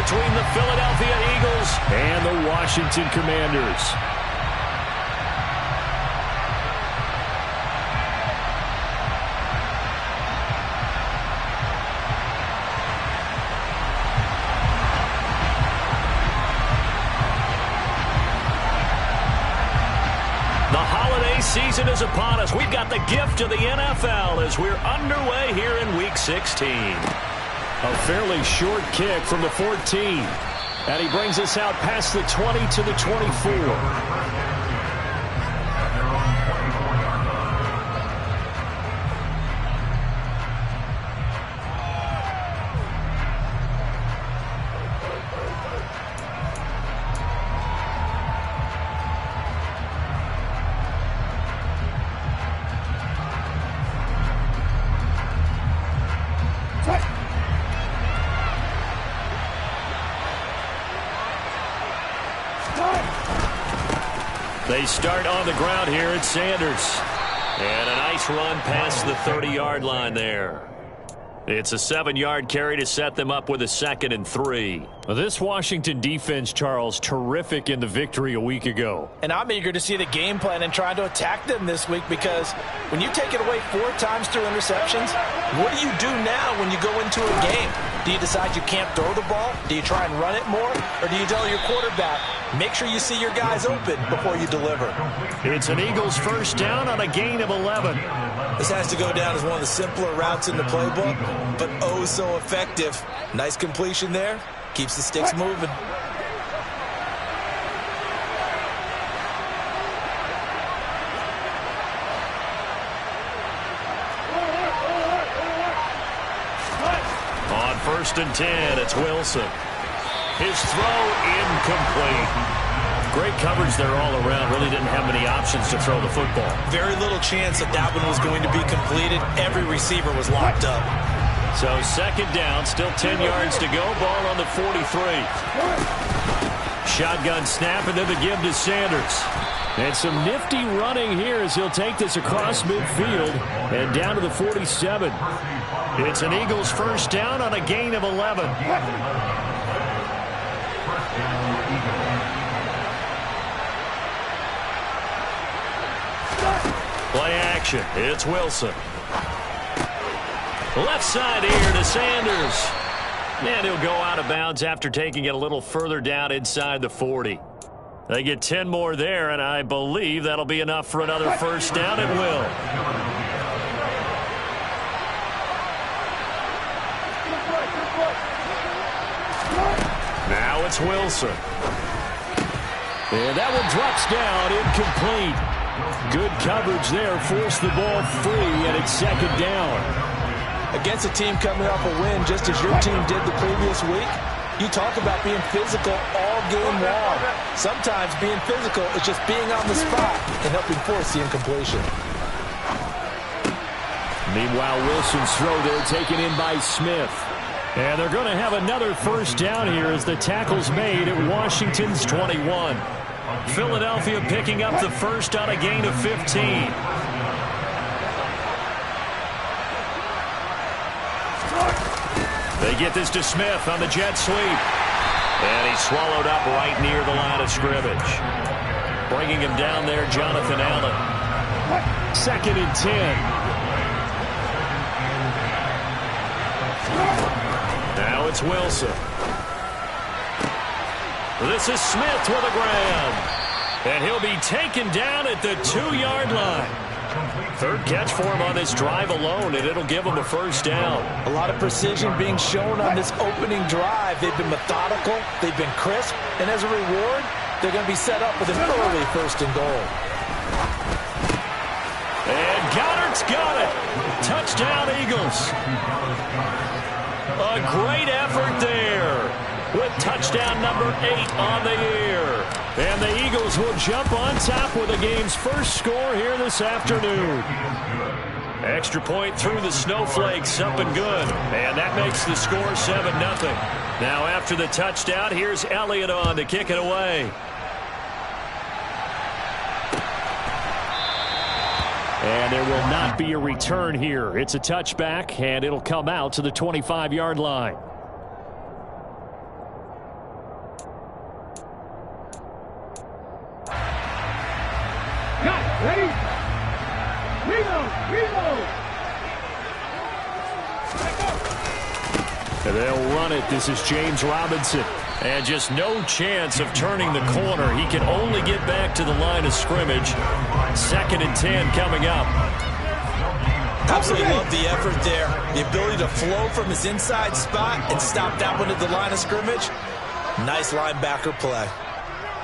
between the Philadelphia Eagles and the Washington Commanders. Season is upon us. We've got the gift of the NFL as we're underway here in Week 16. A fairly short kick from the 14. And he brings us out past the 20 to the 24. They start on the ground here at Sanders. And a nice run past the 30-yard line there. It's a 7-yard carry to set them up with a 2nd and 3. This Washington defense, Charles, terrific in the victory a week ago. And I'm eager to see the game plan and try to attack them this week, because when you take it away 4 times through interceptions, what do you do now when you go into a game? Do you decide you can't throw the ball? Do you try and run it more? Or do you tell your quarterback, make sure you see your guys open before you deliver? It's an Eagles first down on a gain of 11. This has to go down as one of the simpler routes in the playbook, but oh so effective. Nice completion there. Keeps the sticks moving. On 1st and 10, it's Wilson. His throw incomplete. Great coverage there all around. Really didn't have many options to throw the football. Very little chance that that one was going to be completed. Every receiver was locked up. So 2nd down, still 10 yards to go. Ball on the 43. Shotgun snap, and then the give to Sanders. And some nifty running here as he'll take this across midfield and down to the 47. It's an Eagles first down on a gain of 11. Play action. It's Wilson. Left side here to Sanders. And he'll go out of bounds after taking it a little further down inside the 40. They get 10 more there, and I believe that'll be enough for another first down. It will. Now it's Wilson. And that one drops down, incomplete. Good coverage there, forced the ball free, and it's 2nd down. Against a team coming off a win just as your team did the previous week, you talk about being physical all game long. Sometimes being physical is just being on the spot and helping force the incompletion. Meanwhile, Wilson's throw there taken in by Smith. And they're going to have another first down here as the tackle's made at Washington's 21. Philadelphia picking up the first on a gain of 15. They get this to Smith on the jet sweep. And he's swallowed up right near the line of scrimmage. Bringing him down there, Jonathan Allen. 2nd and 10. Now it's Wilson. This is Smith with a grab. And he'll be taken down at the 2-yard line. 3rd catch for him on this drive alone, and it'll give him a first down. A lot of precision being shown on this opening drive. They've been methodical, they've been crisp, and as a reward, they're going to be set up with an early 1st and goal. And Goddard's got it. Touchdown, Eagles. A great effort there with touchdown number 8 on the year. And the Eagles will jump on top with the game's first score here this afternoon. Extra point through the snowflakes, up and good. And that makes the score 7-0. Now after the touchdown, here's Elliott on to kick it away. And there will not be a return here. It's a touchback, and it'll come out to the 25-yard line. Ready? Reload. And they'll run it. This is James Robinson. And just no chance of turning the corner. He can only get back to the line of scrimmage. 2nd and 10 coming up. Absolutely love the effort there. The ability to flow from his inside spot and stop that one at the line of scrimmage. Nice linebacker play.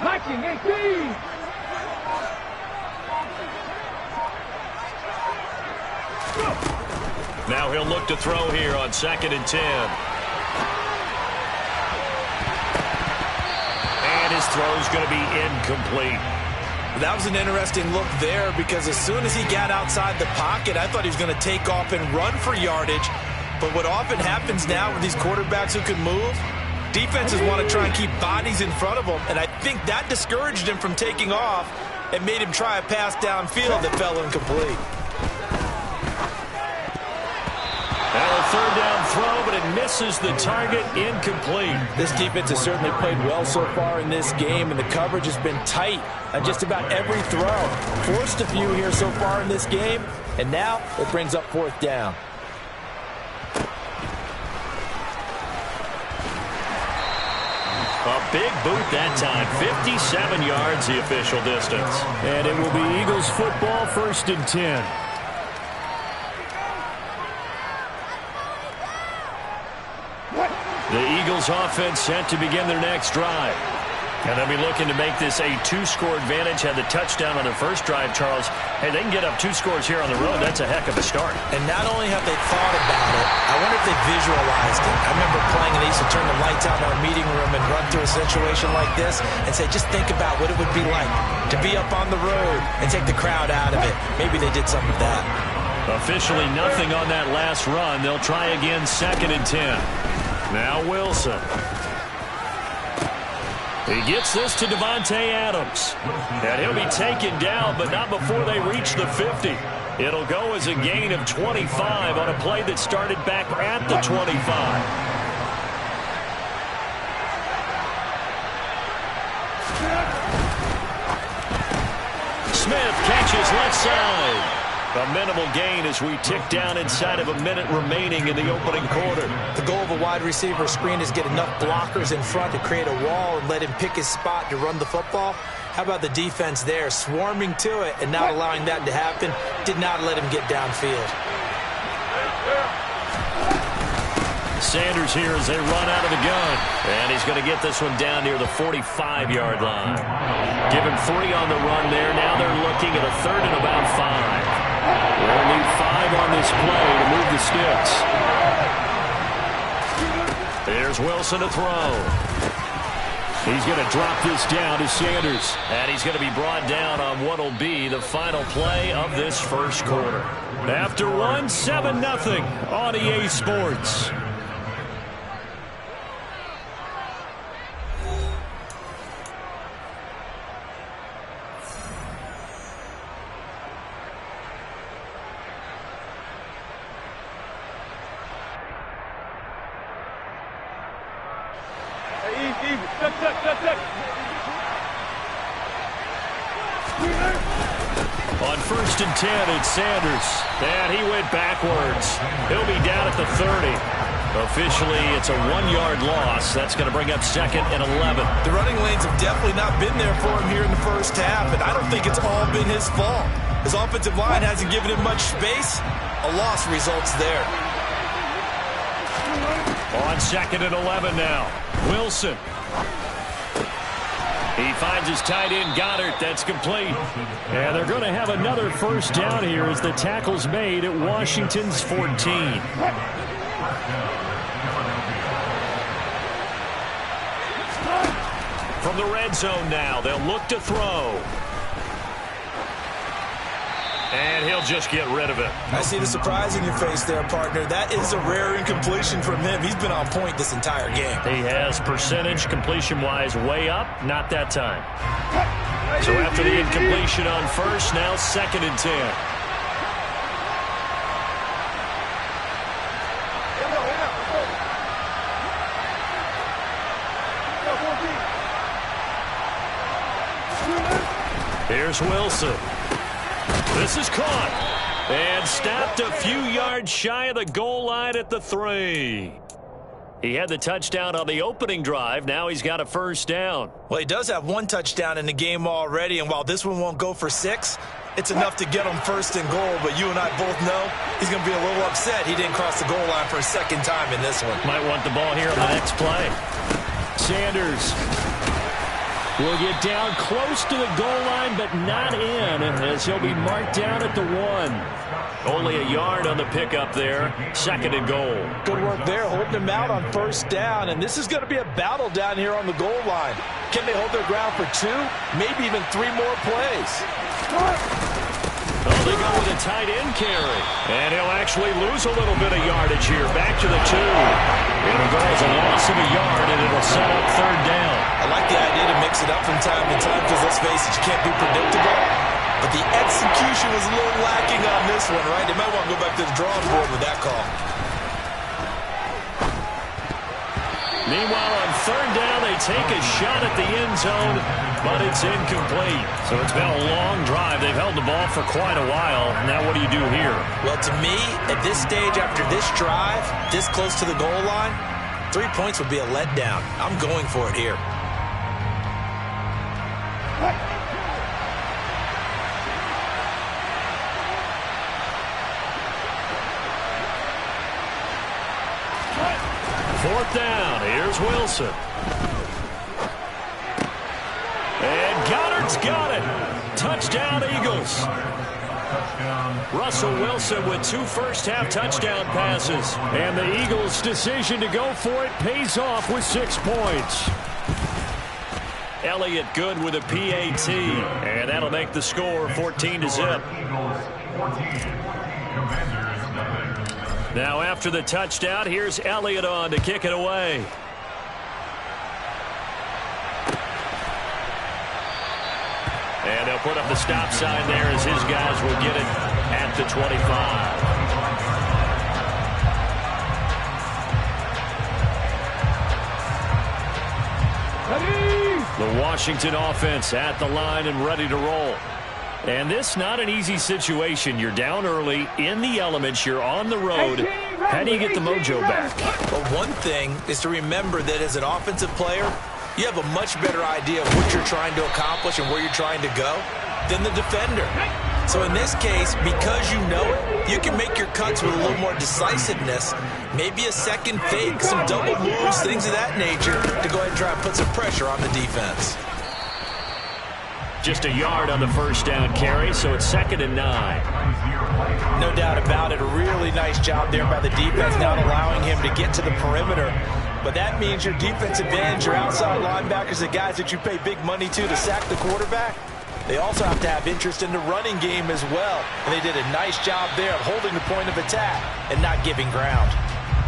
Marching 18. Now he'll look to throw here on 2nd and 10. And his throw's going to be incomplete. That was an interesting look there because as soon as he got outside the pocket, I thought he was going to take off and run for yardage. But what often happens now with these quarterbacks who can move, defenses want to try and keep bodies in front of them, and I think that discouraged him from taking off and made him try a pass downfield that fell incomplete. Now a 3rd down throw, but it misses the target, incomplete. This defense has certainly played well so far in this game, and the coverage has been tight on just about every throw. Forced a few here so far in this game, and now it brings up 4th down. A big boot that time. 57 yards the official distance. And it will be Eagles football, 1st and 10. The Eagles offense set to begin their next drive. And they'll be looking to make this a 2-score advantage. Had the touchdown on their first drive, Charles. Hey, they can get up 2 scores here on the road. That's a heck of a start. And not only have they thought about it, I wonder if they visualized it. I remember playing and they used to turn the lights out in our meeting room and run through a situation like this and say, just think about what it would be like to be up on the road and take the crowd out of it. Maybe they did some of that. Officially nothing on that last run. They'll try again, 2nd and 10. Now Wilson. He gets this to Devontae Adams. And he'll be taken down, but not before they reach the 50. It'll go as a gain of 25 on a play that started back at the 25. Smith catches left side. A minimal gain as we tick down inside of a minute remaining in the opening quarter. The goal of a wide receiver screen is get enough blockers in front to create a wall and let him pick his spot to run the football. How about the defense there, swarming to it and not allowing that to happen? Did not let him get downfield. Sanders here as they run out of the gun. And he's going to get this one down near the 45-yard line. Give him 3 on the run there. Now they're looking at a 3rd and about 5. They'll need 5 on this play to move the sticks. There's Wilson to throw. He's going to drop this down to Sanders. And he's going to be brought down on what will be the final play of this first quarter. After 1, 7-0 on EA Sports. On 1st and 10, it's Sanders. And he went backwards. He'll be down at the 30. Officially, it's a 1-yard loss. That's going to bring up 2nd and 11. The running lanes have definitely not been there for him here in the first half, and I don't think it's all been his fault. His offensive line hasn't given him much space. A loss results there. On 2nd and 11 now. Wilson. He finds his tight end, Goddard. That's complete. And they're going to have another first down here as the tackle's made at Washington's 14. From the red zone now, they'll look to throw. And he'll just get rid of it. I see the surprise in your face there, partner. That is a rare incompletion from him. He's been on point this entire game. He has percentage completion-wise way up. Not that time. So after the incompletion on first, now 2nd and 10. Here's Wilson. This is caught and stopped a few yards shy of the goal line at the 3. He had the touchdown on the opening drive. Now he's got a first down. Well, he does have one touchdown in the game already, and while this one won't go for 6, it's enough to get him first and goal. But you and I both know he's going to be a little upset he didn't cross the goal line for a second time in this one. Might want the ball here on the next play. Sanders will get down close to the goal line, but not in, as he'll be marked down at the 1. Only a yard on the pickup there. 2nd and goal. Good work there, holding him out on first down. And this is going to be a battle down here on the goal line. Can they hold their ground for 2, maybe even 3 more plays? Oh, they go with a tight end carry. And he'll actually lose a little bit of yardage here. Back to the 2. It'll go as a loss of a yard, and it'll set up 3rd down. I like the idea to mix it up from time to time because, let's face it, you can't be predictable. But the execution was a little lacking on this one, right? They might want to go back to the drawing board with that call. Meanwhile, on 3rd down, they take a shot at the end zone, but it's incomplete. So it's been a long drive. They've held the ball for quite a while. Now what do you do here? Well, to me, at this stage, after this drive, this close to the goal line, 3 points would be a letdown. I'm going for it here. Fourth down. Here's Wilson. And Goddard's got it. Touchdown, Eagles. Russell Wilson with 2 first-half touchdown passes. And the Eagles' decision to go for it pays off with 6 points. Elliott good with a PAT. And that'll make the score 14-0. Now after the touchdown, here's Elliott on to kick it away. And they'll put up the stop sign there as his guys will get it at the 25. The Washington offense at the line and ready to roll. And this not an easy situation. You're down early, in the elements, you're on the road. How do you get the mojo back? Well, one thing is to remember that as an offensive player, you have a much better idea of what you're trying to accomplish and where you're trying to go than the defender. So in this case, because you know it, you can make your cuts with a little more decisiveness, maybe a second fake, some double moves, things of that nature, to go ahead and try and put some pressure on the defense. Just a yard on the first down carry, so it's 2nd and 9. No doubt about it. A really nice job there by the defense, not allowing him to get to the perimeter. But that means your defensive ends, your outside linebackers, the guys that you pay big money to sack the quarterback, they also have to have interest in the running game as well. And they did a nice job there of holding the point of attack and not giving ground.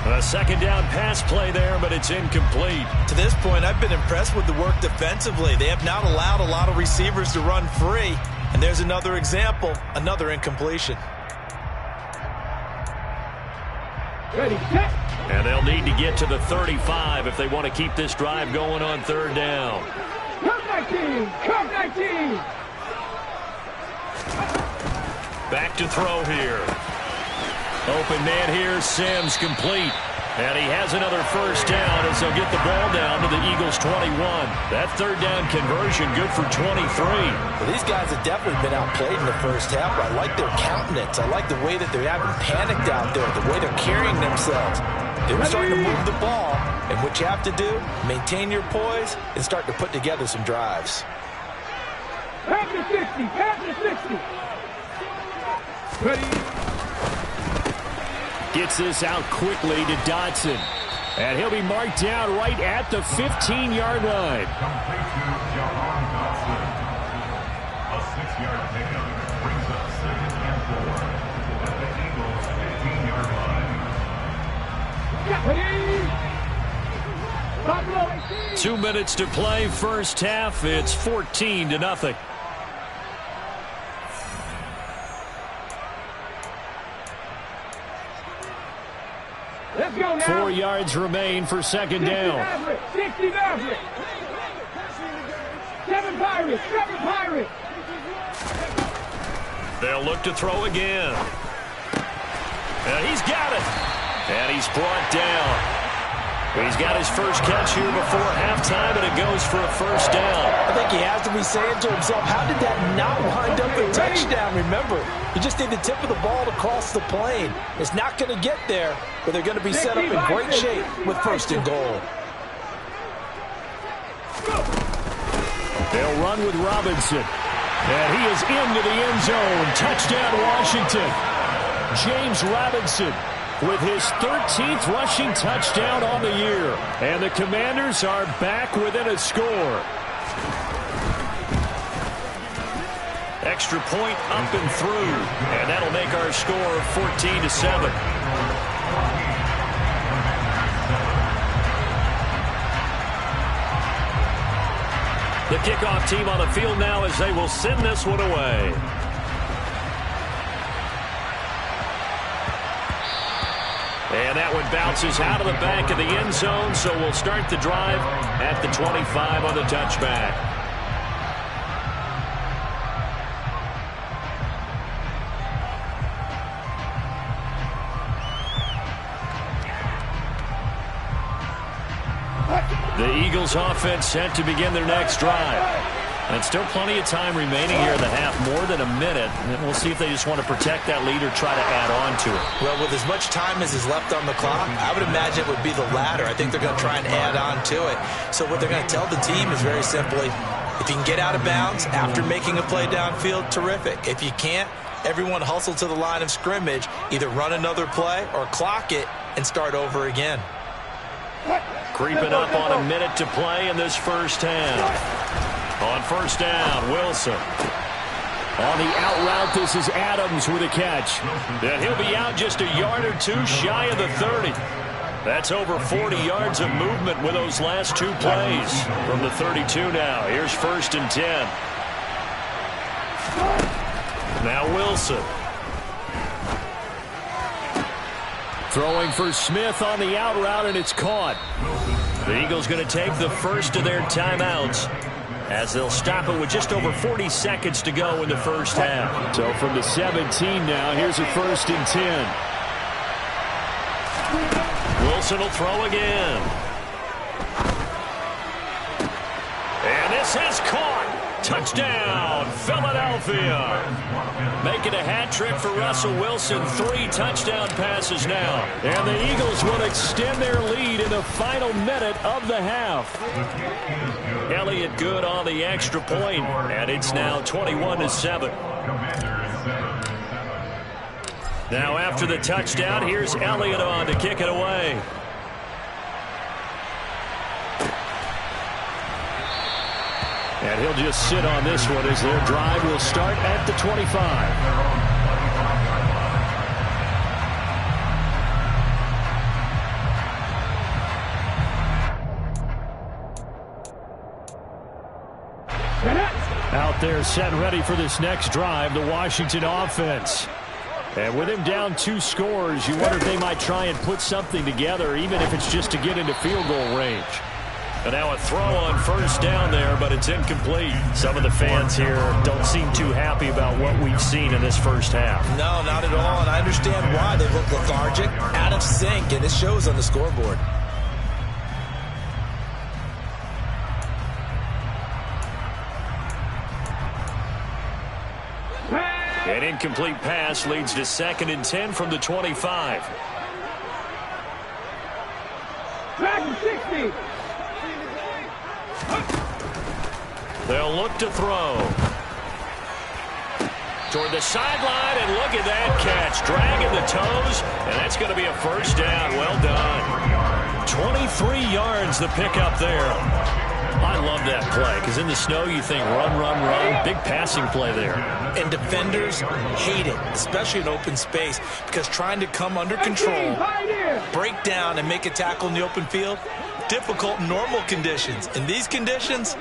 A 2nd down pass play there, but it's incomplete. To this point, I've been impressed with the work defensively. They have not allowed a lot of receivers to run free. And there's another example, another incompletion. Ready, set. And they'll need to get to the 35 if they want to keep this drive going on 3rd down. Come 19, come 19. Back to throw here. Open man here, Sims complete. And he has another first down as they'll get the ball down to the Eagles' 21. That 3rd down conversion good for 23. Well, these guys have definitely been outplayed in the first half. I like their countenance. I like the way that they haven't panicked out there, the way they're carrying themselves. They were starting to move the ball, and what you have to do, maintain your poise and start to put together some drives. Pass to 60, pass to 60. Ready. Gets this out quickly to Dotson. And he'll be marked down right at the 15-yard line. A 6-yard pickup brings up 2nd and 4 at the Eagles' 15-yard line. 2 minutes to play, first half. It's 14-0. Let's go now. 4 yards remain for 2nd down. 60 Maverick. 7 Pirates, 7 Pirates. They'll look to throw again. And he's got it. And he's brought down. He's got his first catch here before halftime, and it goes for a first down. I think he has to be saying to himself, how did that not wind up a touchdown? Remember, you just need the tip of the ball to cross the plane. It's not going to get there, but they're going to be set up in great shape with first and goal. They'll run with Robinson. And he is into the end zone. Touchdown, Washington. James Robinson with his 13th rushing touchdown on the year. And the Commanders are back within a score. Extra point up and through. And that'll make our score 14-7. The kickoff team on the field now as they will send this one away. And that one bounces out of the back of the end zone, so we'll start the drive at the 25 on the touchback. The Eagles offense set to begin their next drive. And still plenty of time remaining here in the half, more than a minute. And we'll see if they just want to protect that lead or try to add on to it. Well, with as much time as is left on the clock, I would imagine it would be the latter. I think they're going to try and add on to it. So what they're going to tell the team is very simply, if you can get out of bounds after making a play downfield, terrific. If you can't, everyone hustle to the line of scrimmage, either run another play or clock it and start over again. Creeping up on a minute to play in this first half. On first down, Wilson. On the out route, this is Adams with a catch. And he'll be out just a yard or two shy of the 30. That's over 40 yards of movement with those last two plays. From the 32 now, here's first and 10. Now Wilson. Throwing for Smith on the out route, and it's caught. The Eagles going to take the first of their timeouts, as they'll stop it with just over 40 seconds to go in the first half. So from the 17 now, here's a first and 10. Wilson will throw again. And this is caught. Touchdown, Philadelphia. Making a hat trick for Russell Wilson. 3 touchdown passes now. And the Eagles will extend their lead in the final minute of the half. Elliott good on the extra point, and it's now 21-7. Now after the touchdown, here's Elliott on to kick it away. And he'll just sit on this one as their drive will start at the 25. Out there set ready for this next drive, the Washington offense. And with him down 2 scores, you wonder if they might try and put something together, even if it's just to get into field goal range. And now a throw on first down there, but it's incomplete. Some of the fans here don't seem too happy about what we've seen in this first half. No, not at all, and I understand why. They look lethargic, out of sync, and it shows on the scoreboard. An incomplete pass leads to 2nd and 10 from the 25. Back to 60. They'll look to throw. Toward the sideline, and look at that catch. Dragging the toes, and that's going to be a first down. Well done. 23 yards the pickup there. I love that play, because in the snow you think run, run, run. Big passing play there. And defenders hate it, especially in open space, because trying to come under control, break down, and make a tackle in the open field, difficult in normal conditions. In these conditions,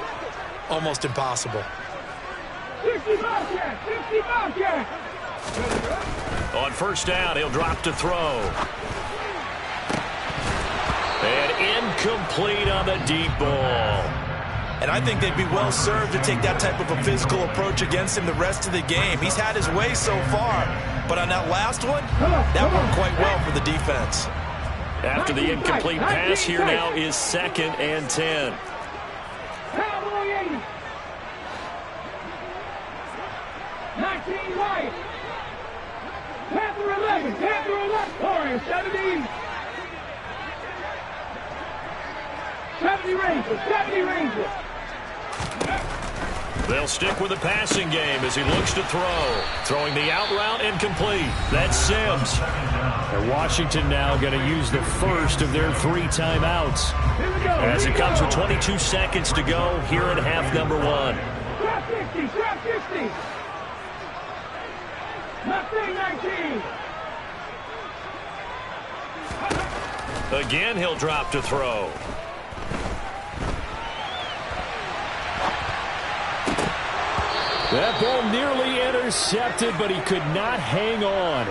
almost impossible. 60 Bobcat, 60 Bobcat. On first down, he'll drop to throw. And incomplete on the deep ball. And I think they'd be well served to take that type of a physical approach against him the rest of the game. He's had his way so far, but on that last one, that worked quite well for the defense. After the incomplete pass, here now is 2nd and 10. Cowboy 80. 19 Wyatt. Panther 11. Panther 11. Warriors 70. 70 Rangers. 70 Rangers. They'll stick with the passing game as he looks to throw. Throwing the out route incomplete. That's Sims. And Washington now going to use the first of their 3 timeouts. As it comes with 22 seconds to go here at half number 1. Trap 60. Trap 60. Mustang 19. Again, he'll drop to throw. That ball nearly intercepted, but he could not hang on.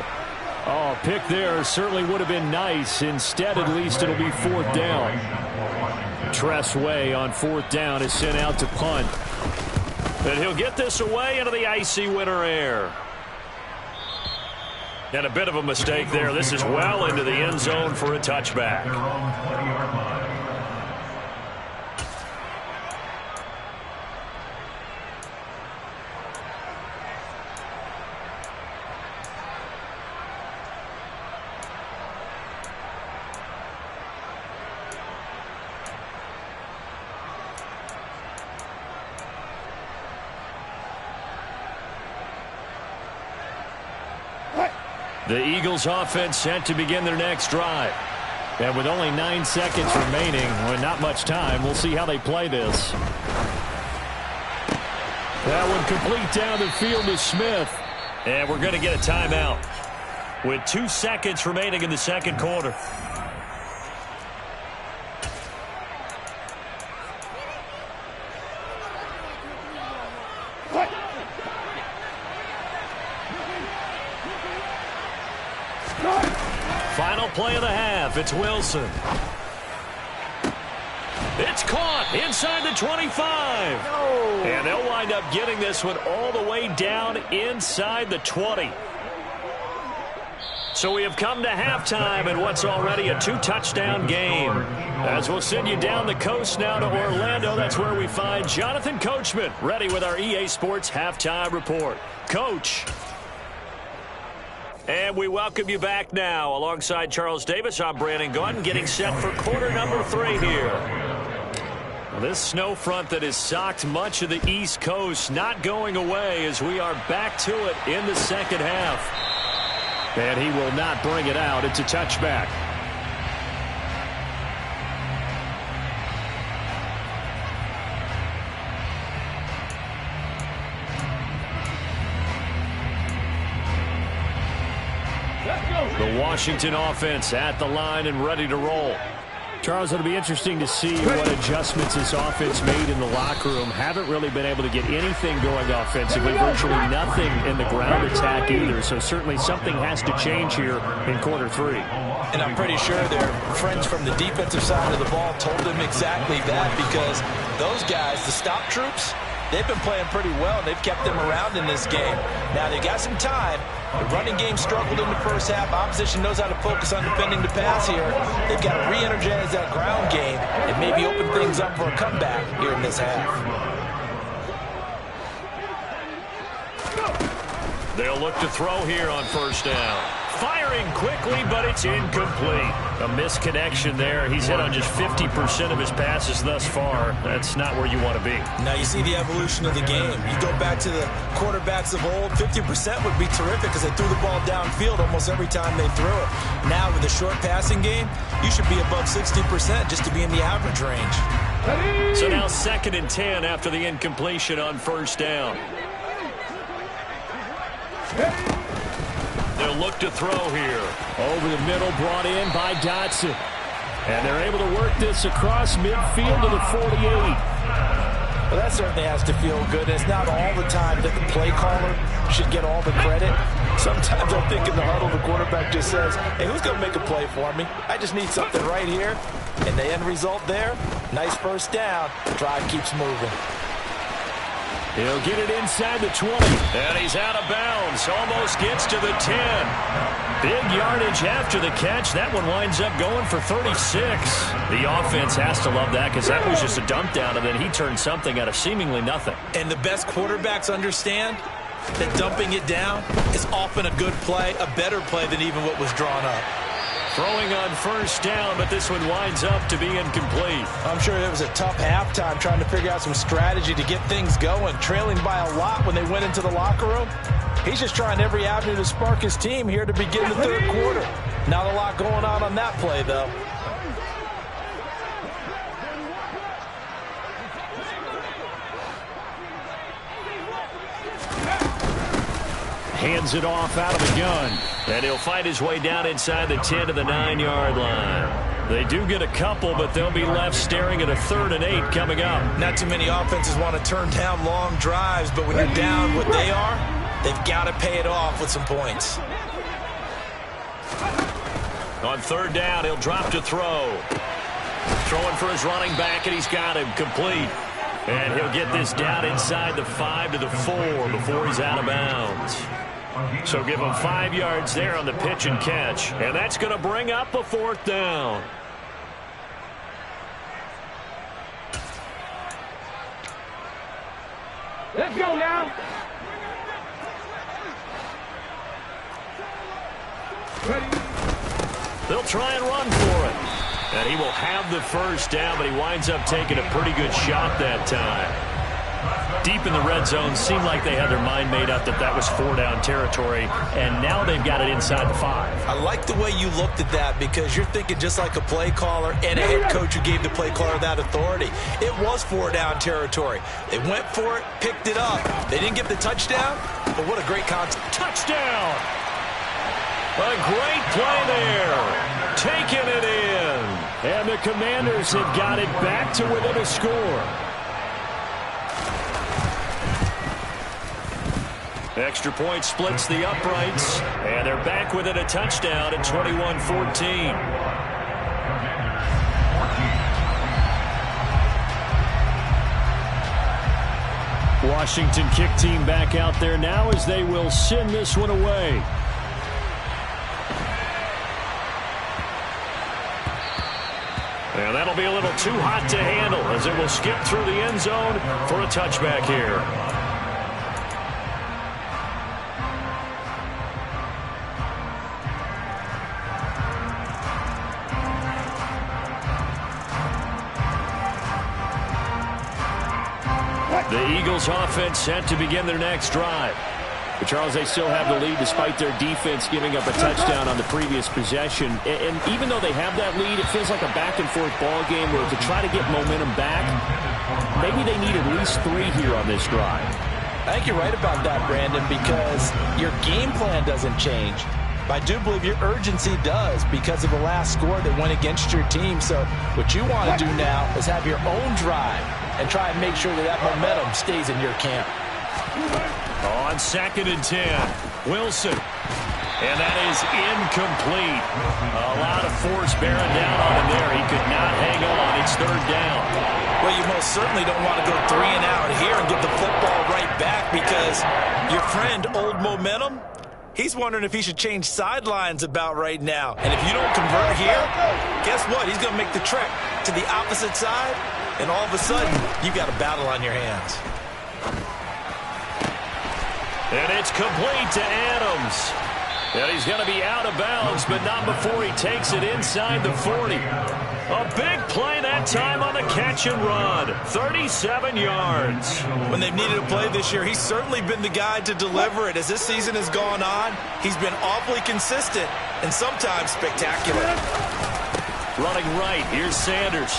Oh, pick there certainly would have been nice. Instead, at least it'll be 4th down. Tress Way on 4th down is sent out to punt. And he'll get this away into the icy winter air. And a bit of a mistake there. This is well into the end zone for a touchback. The Eagles offense set to begin their next drive. And with only 9 seconds remaining, well, not much time, we'll see how they play this. That one complete down the field to Smith. And we're going to get a timeout with 2 seconds remaining in the second quarter. Final play of the half. It's Wilson. It's caught inside the 25. No. And they'll wind up getting this one all the way down inside the 20. So we have come to halftime in what's already a 2-touchdown game. As we'll send you down the coast now to Orlando, that's where we find Jonathan Coachman ready with our EA Sports Halftime Report. Coach. And we welcome you back now. Alongside Charles Davis, I'm Brandon Gaudin, getting set for quarter number 3 here. This snow front that has socked much of the East Coast not going away as we are back to it in the second half. And he will not bring it out. It's a touchback. The Washington offense at the line and ready to roll. Charles, it'll be interesting to see what adjustments this offense made in the locker room. Haven't really been able to get anything going offensively, virtually nothing in the ground attack either. So certainly something has to change here in quarter 3. And I'm pretty sure their friends from the defensive side of the ball told them exactly that, because those guys, the stop troops, they've been playing pretty well. They've kept them around in this game. Now they got some time. The running game struggled in the first half. Opposition knows how to focus on defending the pass here. They've got to re-energize that ground game and maybe open things up for a comeback here in this half. They'll look to throw here on first down. Firing quickly, but it's incomplete. A misconnection there. He's hit on just 50% of his passes thus far. That's not where you want to be. Now you see the evolution of the game. You go back to the quarterbacks of old, 50% would be terrific because they threw the ball downfield almost every time they threw it. Now with a short passing game, you should be above 60% just to be in the average range. So now 2nd and 10 after the incompletion on first down. They'll look to throw here. Over the middle, brought in by Dotson. And they're able to work this across midfield to the 48. Well, that certainly has to feel good. It's not all the time that the play caller should get all the credit. Sometimes I think in the huddle, the quarterback just says, hey, who's going to make a play for me? I just need something right here. And the end result there, nice first down. Drive keeps moving. He'll get it inside the 20. And he's out of bounds. Almost gets to the 10. Big yardage after the catch. That one winds up going for 36. The offense has to love that because that was just a dump down, and then he turned something out of seemingly nothing. And the best quarterbacks understand that dumping it down is often a good play, a better play than even what was drawn up. Throwing on first down, but this one winds up to be incomplete. I'm sure it was a tough halftime trying to figure out some strategy to get things going, trailing by a lot when they went into the locker room. He's just trying every avenue to spark his team here to begin the third quarter. Not a lot going on that play, though. Hands it off out of the gun. And he'll fight his way down inside the 10 to the 9-yard line. They do get a couple, but they'll be left staring at a 3rd and 8 coming up. Not too many offenses want to turn down long drives, but when you're down what they are, they've got to pay it off with some points. On 3rd down, he'll drop to throw. Throwing for his running back, and he's got him complete. And he'll get this down inside the 5 to the 4 before he's out of bounds. So give him 5 yards there on the pitch and catch. And that's going to bring up a 4th down. Let's go now. Ready. They'll try and run for it. And he will have the first down, but he winds up taking a pretty good shot that time. Deep in the red zone, seemed like they had their mind made up that that was 4-down territory, and now they've got it inside the 5. I like the way you looked at that because you're thinking just like a play caller and a head coach who gave the play caller that authority. It was 4-down territory. They went for it, picked it up. They didn't get the touchdown, but what a great concept. Touchdown! A great play there. Taking it in. And the Commanders have got it back to within a score. Extra point splits the uprights, and they're back within a touchdown at 21-14. Washington kick team back out there now as they will send this one away. And that'll be a little too hot to handle as it will skip through the end zone for a touchback here. The Eagles offense set to begin their next drive. But Charles, they still have the lead despite their defense giving up a touchdown on the previous possession. And even though they have that lead, it feels like a back-and-forth ball game where to try to get momentum back, maybe they need at least 3 here on this drive. I think you're right about that, Brandon, because your game plan doesn't change. But I do believe your urgency does because of the last score that went against your team. So what you want to do now is have your own drive and try and make sure that that momentum stays in your camp. On 2nd and 10, Wilson. And that is incomplete. A lot of force bearing down on him there. He could not hang on. It's 3rd down. Well, you most certainly don't want to go 3 and out here and get the football right back because your friend, Old Momentum, he's wondering if he should change sidelines about right now. And if you don't convert here, guess what? He's going to make the trek to the opposite side, and all of a sudden, you've got a battle on your hands. And it's complete to Adams. And he's going to be out of bounds, but not before he takes it inside the 40. A big play that time on the catch and run. 37 yards. When they've needed a play this year, he's certainly been the guy to deliver it. As this season has gone on, he's been awfully consistent and sometimes spectacular. Running right, here's Sanders.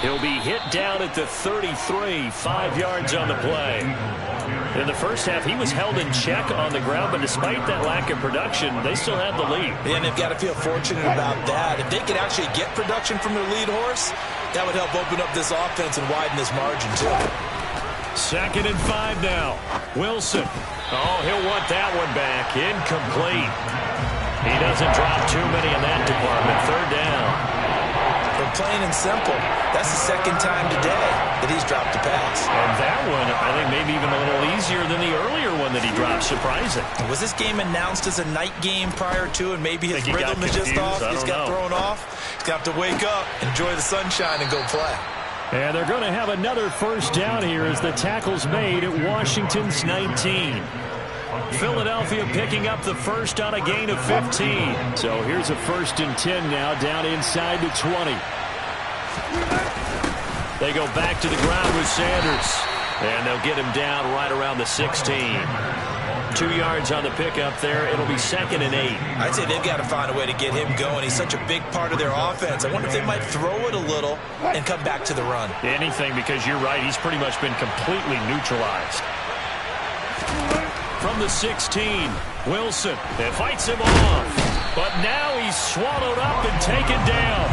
He'll be hit down at the 33, 5 yards on the play. In the first half, he was held in check on the ground, but despite that lack of production, they still have the lead. And they've got to feel fortunate about that. If they could actually get production from their lead horse, that would help open up this offense and widen this margin, too. 2nd and 5 now. Wilson. Oh, he'll want that one back. Incomplete. He doesn't drop too many in that department. 3rd down. Plain and simple, that's the 2nd time today that he's dropped a pass. And that one, I think, maybe even a little easier than the earlier one that he dropped. Surprising. Was this game announced as a night game prior to, and maybe his rhythm is just off? He's got thrown off. He's going to have to wake up, enjoy the sunshine, and go play. And they're going to have another 1st down here as the tackle's made at Washington's 19. Philadelphia picking up the 1st on a gain of 15. So here's a 1st and 10 now, down inside the 20. They go back to the ground with Sanders. And they'll get him down right around the 16. 2 yards on the pickup there. It'll be 2nd and 8. I'd say they've got to find a way to get him going. He's such a big part of their offense. I wonder if they might throw it a little and come back to the run. Anything, because you're right. He's pretty much been completely neutralized. From the 16, Wilson. It fights him off. But now he's swallowed up and taken down.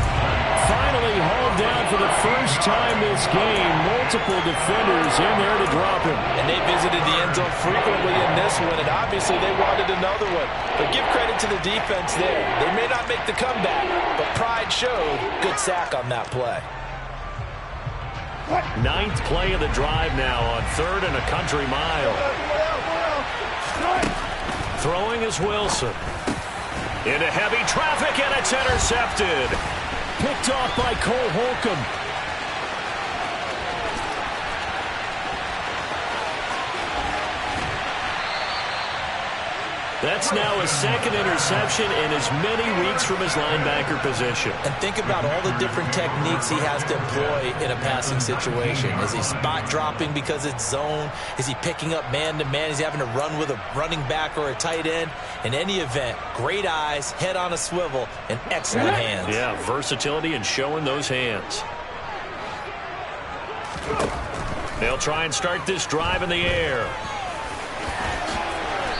Finally hauled down for the first time this game. Multiple defenders in there to drop him. And they visited the end zone frequently in this one, and obviously they wanted another one. But give credit to the defense there. They may not make the comeback, but pride showed. Good sack on that play. 9th play of the drive now on 3rd and a country mile. Throwing is Wilson. Into heavy traffic, and it's intercepted. Picked off by Cole Holcomb. That's now his 2nd interception in as many weeks from his linebacker position. And think about all the different techniques he has to employ in a passing situation. Is he spot dropping because it's zone? Is he picking up man-to-man? Is he having to run with a running back or a tight end? In any event, great eyes, head on a swivel, and excellent hands. Yeah, versatility and showing those hands. They'll try and start this drive in the air.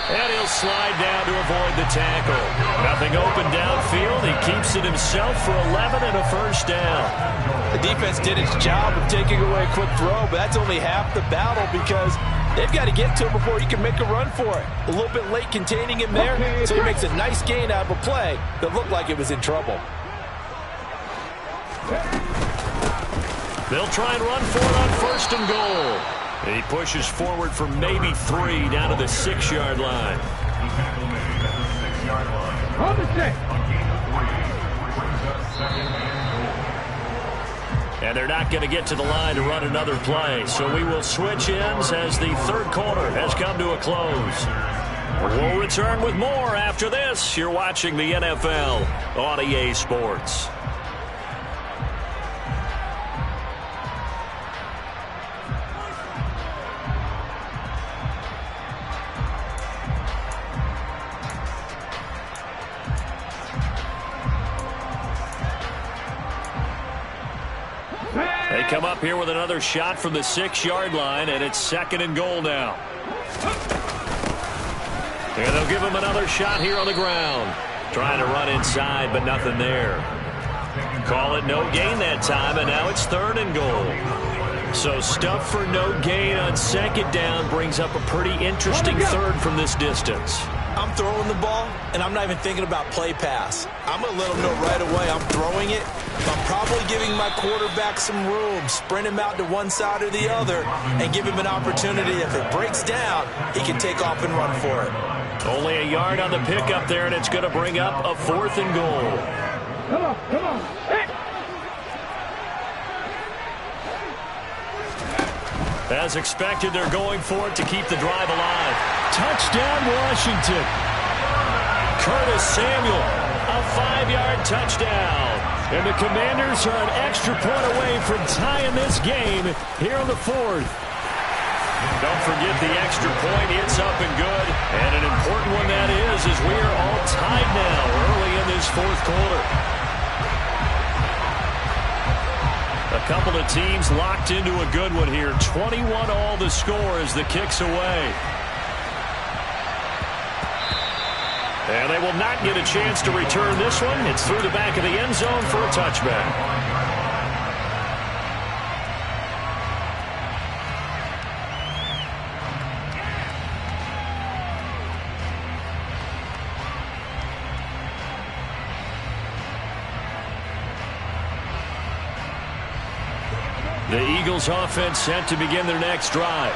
And he'll slide down to avoid the tackle. Nothing open downfield. He keeps it himself for 11 and a 1st down. The defense did its job of taking away a quick throw, but that's only half the battle because they've got to get to him before he can make a run for it. A little bit late containing him there, so he makes a nice gain out of a play that looked like it was in trouble. They'll try and run for it on 1st and goal. He pushes forward for maybe 3 down to the 6-yard line. On the 6. And they're not going to get to the line to run another play. So we will switch ends as the 3rd quarter has come to a close. We'll return with more after this. You're watching the NFL on EA Sports. They come up here with another shot from the 6-yard line, and it's 2nd and goal now. And they'll give him another shot here on the ground. Trying to run inside, but nothing there. Call it no gain that time, and now it's 3rd and goal. So stuff for no gain on 2nd down brings up a pretty interesting 3rd from this distance. I'm throwing the ball, and I'm not even thinking about play pass. I'm going to let him know right away I'm throwing it. I'm probably giving my quarterback some room, sprint him out to one side or the other, and give him an opportunity. If it breaks down, he can take off and run for it. Only a yard on the pickup there, and it's going to bring up a 4th and goal. Come on, come on. Hey. As expected, they're going for it to keep the drive alive. Touchdown, Washington. Curtis Samuel, a 5-yard touchdown. And the Commanders are an extra point away from tying this game here on the 4th. Don't forget the extra point. It's up and good. And an important one that is, as we are all tied now early in this 4th quarter. A couple of teams locked into a good one here. 21-all the score as the kick's away. And they will not get a chance to return this one. It's through the back of the end zone for a touchback. The Eagles offense set to begin their next drive.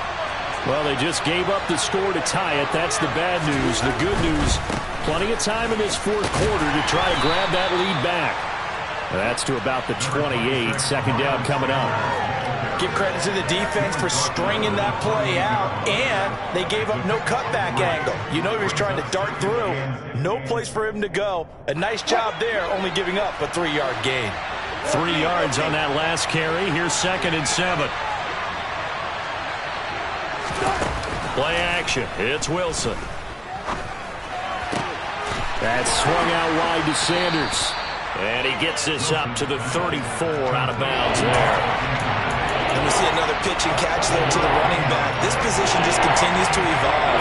Well, they just gave up the score to tie it. That's the bad news. The good news, plenty of time in this fourth quarter to try to grab that lead back. That's to about the 28. Second down coming up. Give credit to the defense for stringing that play out, and they gave up no cutback angle. You know he was trying to dart through. No place for him to go. A nice job there, only giving up a 3-yard gain. 3 yards on that last carry. Here's 2nd and 7. Play action. It's Wilson. That's swung out wide to Sanders. And he gets this up to the 34 out of bounds there. And we see another pitch and catch there to the running back. This position just continues to evolve.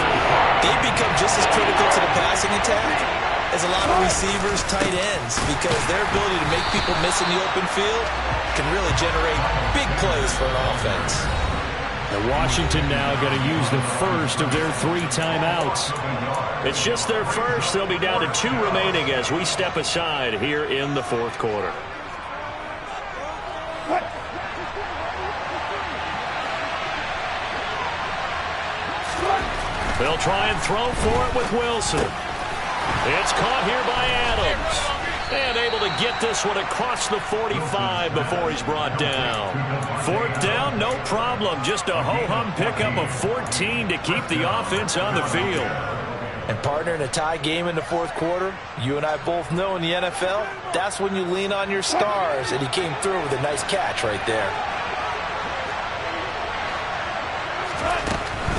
They've become just as critical to the passing attack as a lot of receivers, tight ends, because their ability to make people miss in the open field can really generate big plays for an offense. And Washington now going to use the first of their 3 timeouts. It's just their first. They'll be down to 2 remaining as we step aside here in the fourth quarter. They'll try and throw for it with Wilson. It's caught here by Adams. And able to get this one across the 45 before he's brought down. 4th down, no problem. Just a ho-hum pickup of 14 to keep the offense on the field. And partner, in a tie game in the fourth quarter, you and I both know in the NFL, that's when you lean on your stars. And he came through with a nice catch right there.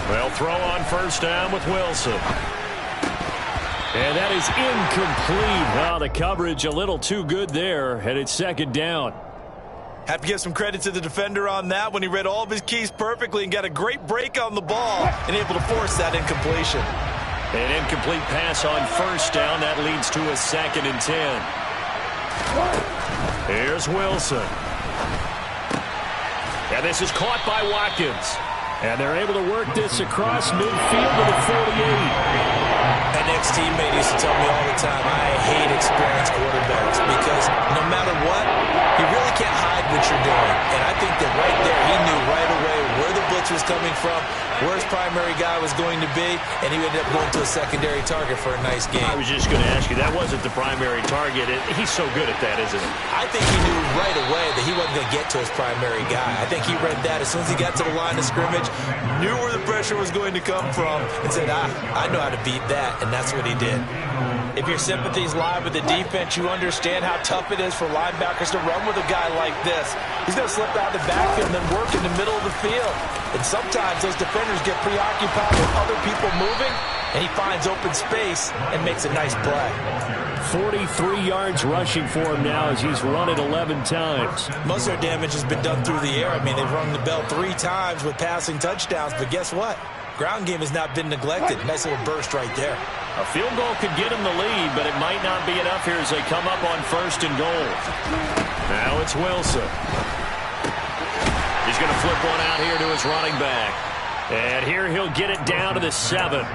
Well, throw on 1st down with Wilson. And that is incomplete. Wow, the coverage a little too good there, and it's 2nd down. Have to give some credit to the defender on that when he read all of his keys perfectly and got a great break on the ball and able to force that incompletion. An incomplete pass on 1st down. That leads to a 2nd and 10. Here's Wilson. And this is caught by Watkins. And they're able to work this across midfield to the 48. An ex-teammate used to tell me all the time, I hate experienced quarterbacks because no matter what, you really can't hide what you're doing. And I think that right there, he knew right away where the blitz was coming from, where his primary guy was going to be, and he ended up going to a secondary target for a nice game. I was just going to ask you, that wasn't the primary target. He's so good at that, isn't he? I think he knew right away that he wasn't going to get to his primary guy. I think he read that as soon as he got to the line of scrimmage, knew where the pressure was going to come from, and said, I know how to beat that, and that's what he did. If your sympathies lie with the defense, you understand how tough it is for linebackers to run with a guy like this. He's going to slip out of the backfield and then work in the middle of the field. And sometimes those defenders get preoccupied with other people moving, and he finds open space and makes a nice play. 43 yards rushing for him now as he's run it 11 times. Most of their damage has been done through the air. I mean, they've rung the bell 3 times with passing touchdowns, but guess what? Ground game has not been neglected. Nice little burst right there. A field goal could get him the lead, but it might not be enough here as they come up on 1st and goal. Now it's Wilson. He's going to flip one out here to his running back. And here he'll get it down to the 7.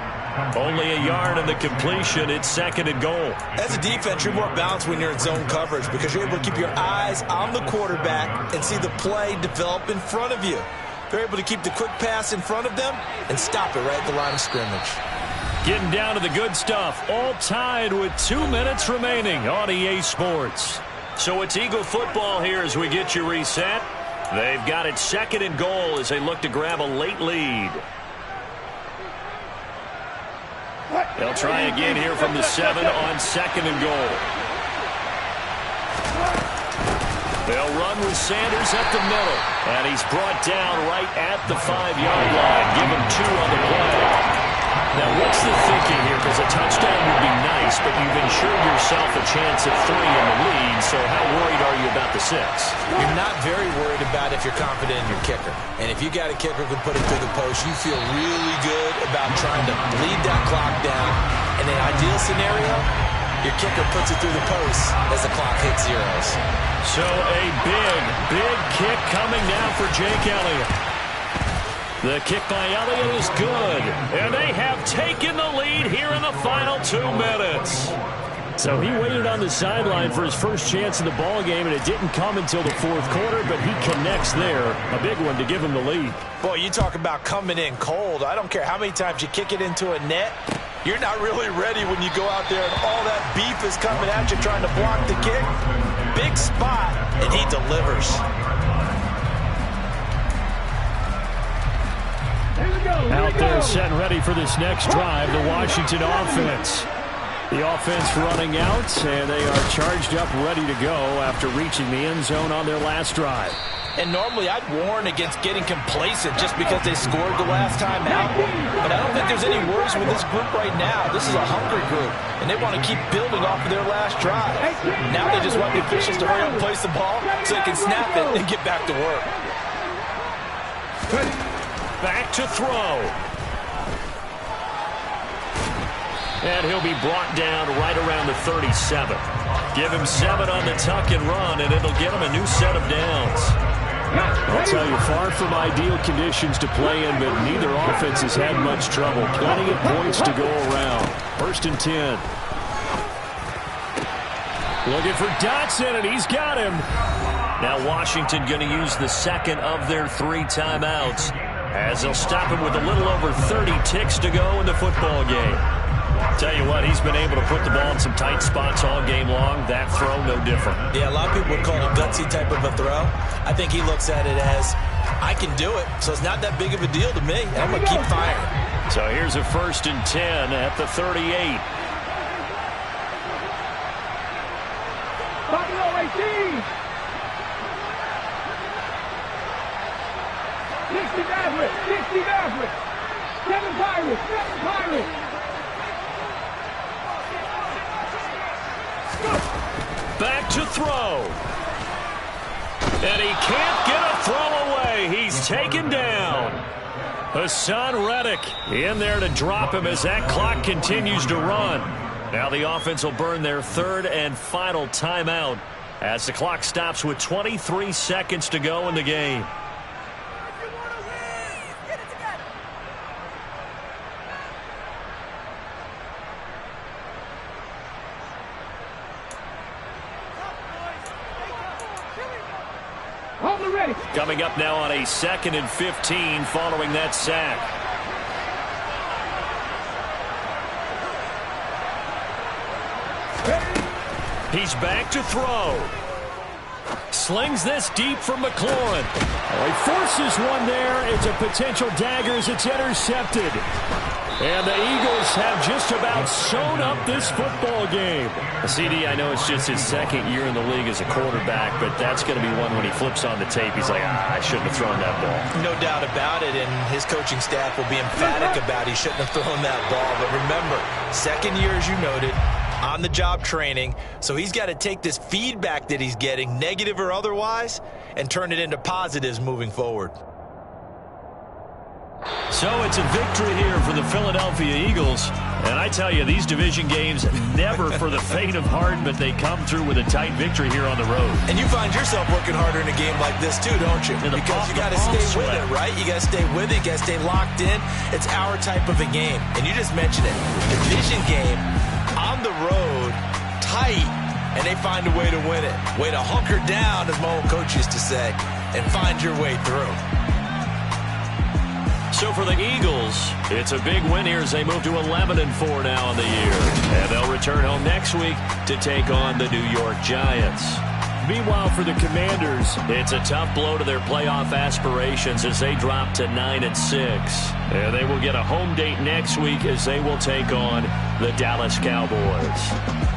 Only a yard in the completion. It's 2nd and goal. As a defense, you're more balanced when you're in zone coverage because you're able to keep your eyes on the quarterback and see the play develop in front of you. They're able to keep the quick pass in front of them and stop it right at the line of scrimmage. Getting down to the good stuff. All tied with 2 minutes remaining on EA Sports. So it's Eagle football here as we get you reset. They've got it 2nd and goal as they look to grab a late lead. They'll try again here from the 7 on 2nd and goal. They'll run with Sanders at the middle. And he's brought down right at the 5-yard line. Give him 2 on the play. Now, what's the thinking here? Because a touchdown would be nice, but you've ensured yourself a chance at 3 in the lead, so how worried are you about the 6? You're not very worried about if you're confident in your kicker. And if you got a kicker who can put it through the post, you feel really good about trying to bleed that clock down. In an ideal scenario, your kicker puts it through the post as the clock hits zeros. So a big kick coming now for Jake Elliott. The kick by Elliott is good, and they have taken the lead here in the final 2 minutes. So he waited on the sideline for his first chance in the ball game, and it didn't come until the 4th quarter, but he connects there. A big one to give him the lead. Boy, you talk about coming in cold. I don't care how many times you kick it into a net. You're not really ready when you go out there and all that beef is coming at you trying to block the kick. Big spot, and he delivers. Out there set and ready for this next drive, the Washington offense. The offense running out, and they are charged up, ready to go after reaching the end zone on their last drive. And normally I'd warn against getting complacent just because they scored the last time out. But I don't think there's any worries with this group right now. This is a hungry group, and they want to keep building off of their last drive. Now they just want the officials to hurry up and place the ball so they can snap it and get back to work. Back to throw. And he'll be brought down right around the 37. Give him 7 on the tuck and run, and it'll get him a new set of downs. I'll tell you, far from ideal conditions to play in, but neither offense has had much trouble. Plenty of points to go around. 1st and 10. Looking for Dotson, and he's got him. Now Washington going to use the 2nd of their 3 timeouts, as they'll stop him with a little over 30 ticks to go in the football game. Tell you what, he's been able to put the ball in some tight spots all game long. That throw, no different. Yeah, a lot of people would call it a gutsy type of a throw. I think he looks at it as, I can do it, so it's not that big of a deal to me. I'm going to keep firing. So here's a 1st and 10 at the 38. Buffalo 18. 60 Mavericks. 60 Mavericks. 7 Pirates. 7 Pirates. Back to throw. And he can't get a throw away. He's taken down. Hassan Reddick in there to drop him as that clock continues to run. Now the offense will burn their 3rd and final timeout as the clock stops with 23 seconds to go in the game. Coming up now on a 2nd and 15 following that sack. He's back to throw. Slings this deep for McLaurin. Oh, he forces one there. It's a potential dagger as it's intercepted. And the Eagles have just about sewn up this football game. CD, I know it's just his 2nd year in the league as a quarterback, but that's going to be one when he flips on the tape. He's like, I shouldn't have thrown that ball. No doubt about it, and his coaching staff will be emphatic about he shouldn't have thrown that ball. But remember, 2nd year, as you noted, on-the-job training, so he's got to take this feedback that he's getting, negative or otherwise, and turn it into positives moving forward. So it's a victory here for the Philadelphia Eagles. And I tell you, these division games, never for the faint of heart, but they come through with a tight victory here on the road. And you find yourself working harder in a game like this too, don't you? Because you got to stay with it, right? You got to stay with it. You got to stay locked in. It's our type of a game. And you just mentioned it. Division game, on the road, tight, and they find a way to win it. Way to hunker down, as my old coach used to say, and find your way through. So for the Eagles, it's a big win here as they move to 11-4 now in the year. And they'll return home next week to take on the New York Giants. Meanwhile, for the Commanders, it's a tough blow to their playoff aspirations as they drop to 9-6. And they will get a home date next week as they will take on the Dallas Cowboys.